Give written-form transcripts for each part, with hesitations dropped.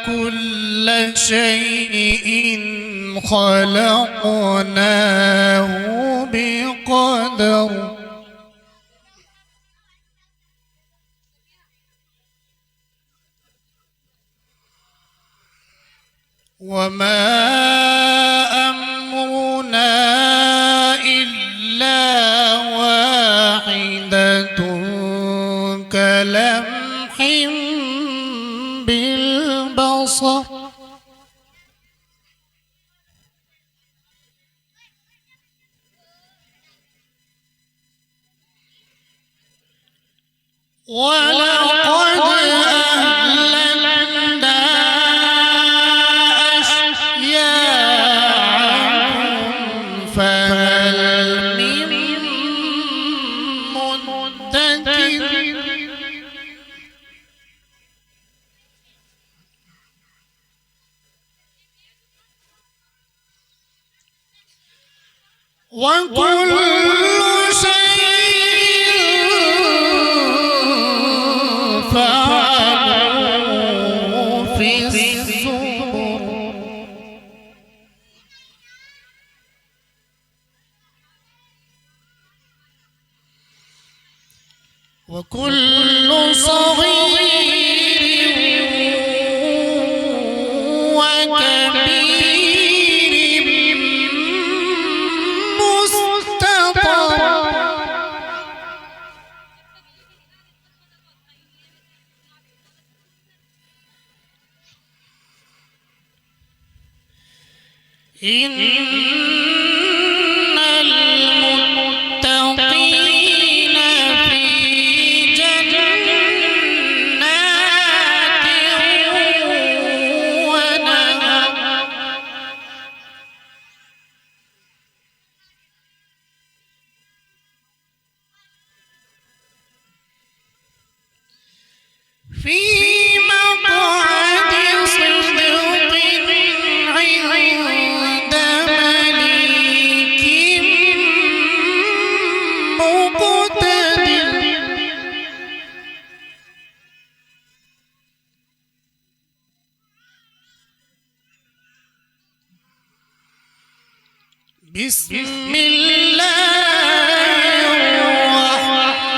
كل شيء خلقناه بقدر. وما أمرنا إلا واحدة كلمح بالبصر. ولقد أهلكنا أشياعكم فهل من مدكر. وكل فعلوا في الزبر. وكل صغير وكبير مستطر. إن المتقين في جنات ونهر. في مقعد صدق عند مليك مقتدر. بسم الله الرحمن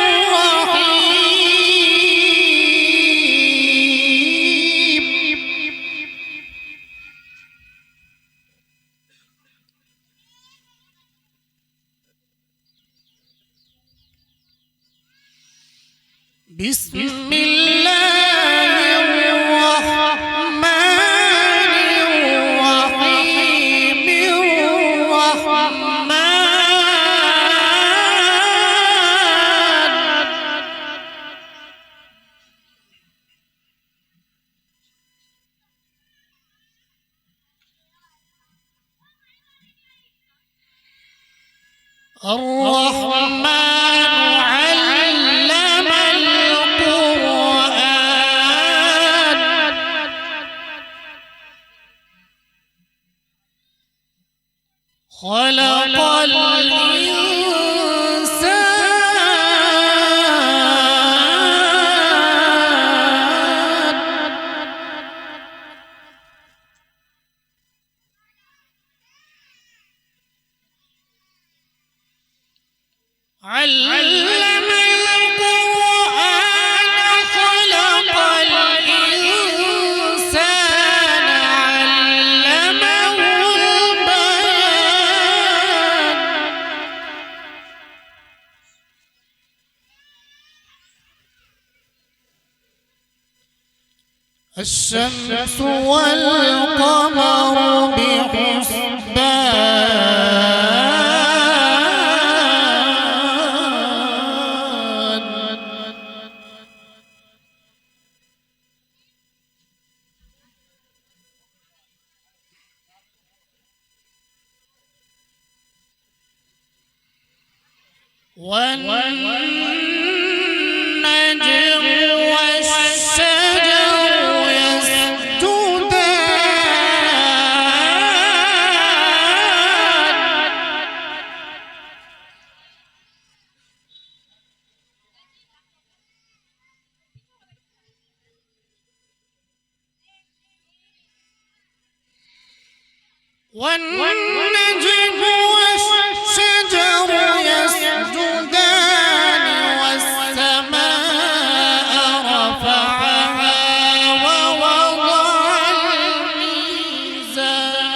الرحيم. بسم الله الرحمن الرحيم. الرحمن الرحمن علم القرآن. خلق الإنسان. علم القرآن خلق الإنسان علمه البيان. الشمس والقمر بحسبان. والنجم والشجر والنجم والشجر يسجدان والسماء رفعها ووضع الميزان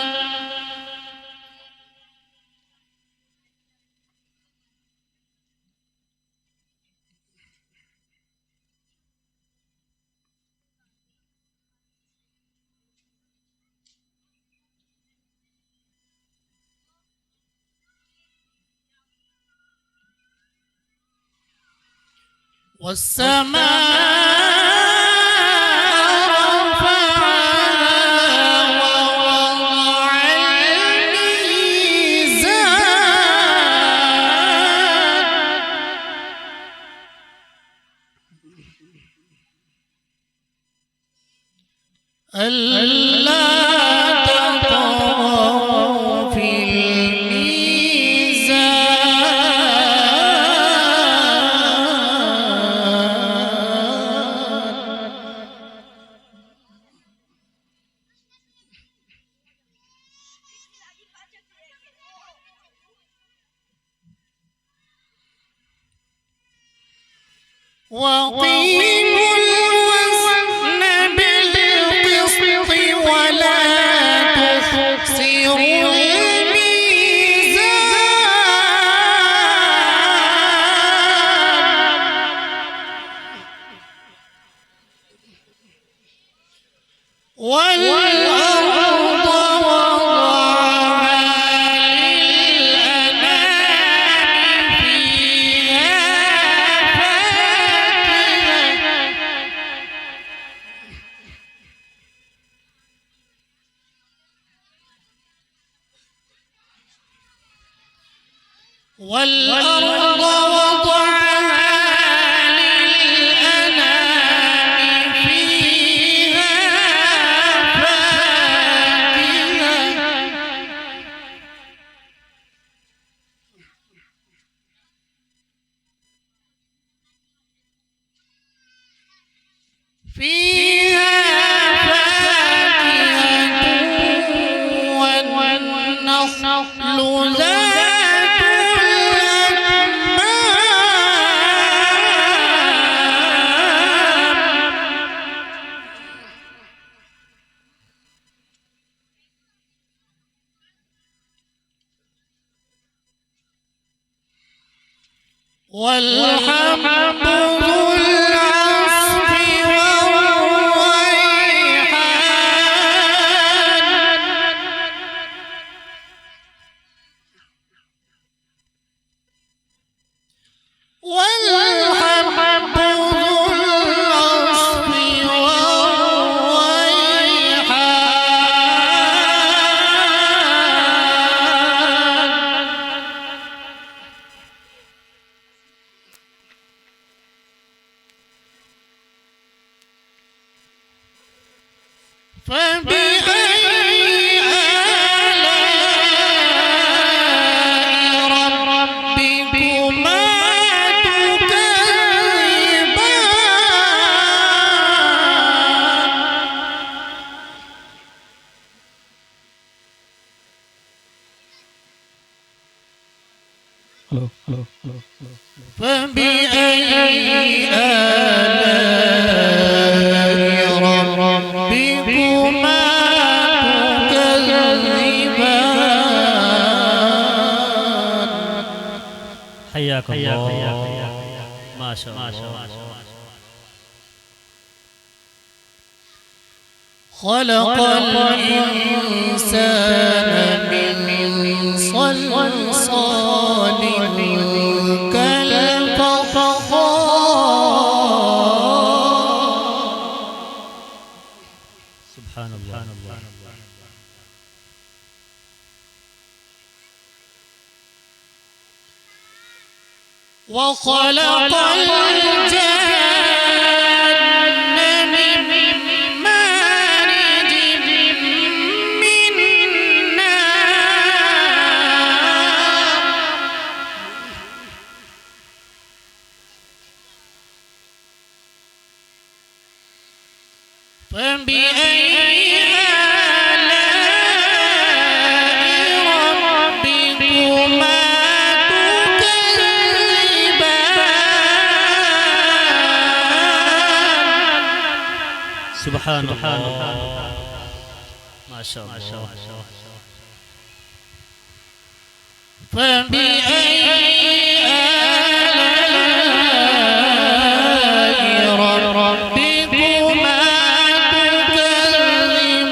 والسماء رفعها ووضع الميزان ألا تطغوا في وأقيموا الوزن بالقسط ولا تخسروا الميزان والأرض وضعها للأنام فيها والأرض وضعها للأنام فيها فاكهة والنخل ذات والحب ذو العصف والحب ذو العصف فبأي آلاء ربكما تكذبان فبأي آلاء ربكما تكذبان حياك الله. ما شاء الله. خلق الإنسان من صلصال كالفخار سبحان الله. وخلق الجن من مارج من نار فبأي آلاء सुभान अल्लाह माशाअल्लाह فبأي آلاء ربكما تكذبان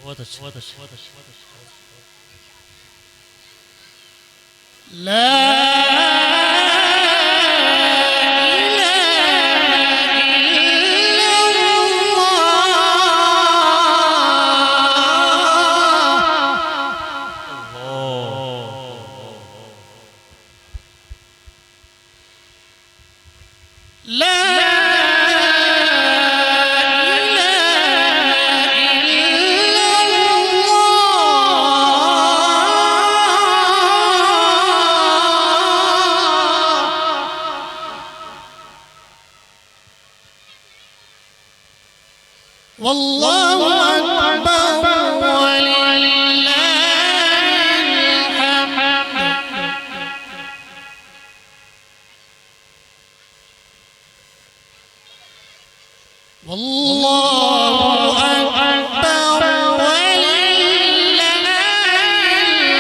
बहुत अच्छा لا والله أكبر ولله الحمد والله أكبر ولله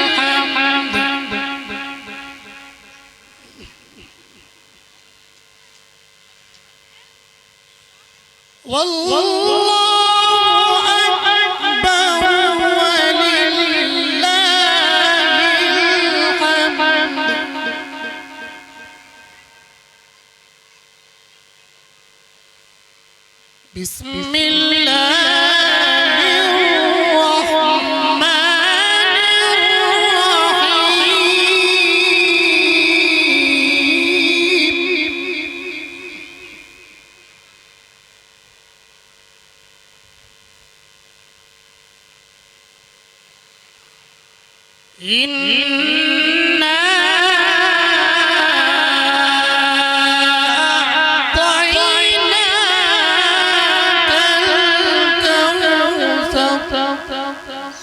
الحمد والله بسم الله الرحمن الرحيم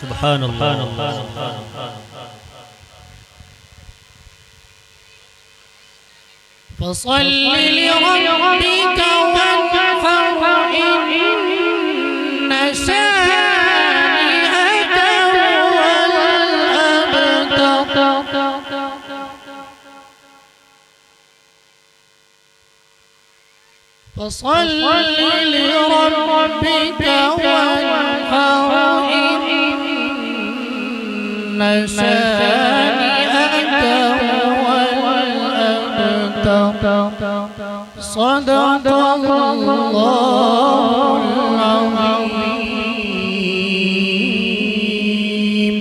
سبحان الله فصل لربك وانحر إن شانئك هو الأبتر فصل لربك وانحر إن شانئك هو الأبتر صدق الله العظيم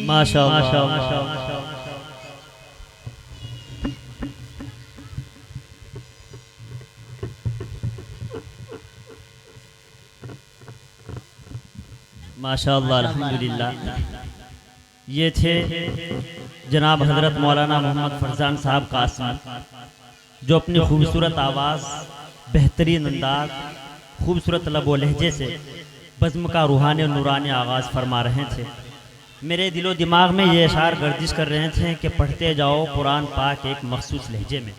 ما شاء الله माशाअल्लाह अल्हम्दुलिल्लाह। ये थे जनाब हज़रत मौलाना मोहम्मद फरजान साहब कासिम, जो अपनी खूबसूरत आवाज़, बेहतरीन अंदाज, खूबसूरत लबो लहजे से बज़्म का रूहानी और नूरानी आगाज़ फरमा रहे थे। मेरे दिलो दिमाग में ये इशार गर्दिश कर रहे थे कि पढ़ते जाओ कुरान पाक एक मखसूस लहजे में,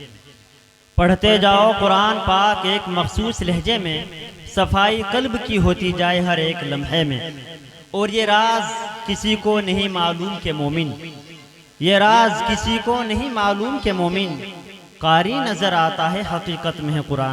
पढ़ते जाओ कुरान पाक एक मखसूस लहजे में, सफाई कल्ब की होती जाए हर एक लम्हे में। और ये राज किसी को नहीं मालूम के मोमिन, ये राज किसी को नहीं मालूम के मोमिन, कारी नजर आता है हकीकत में है कुरान।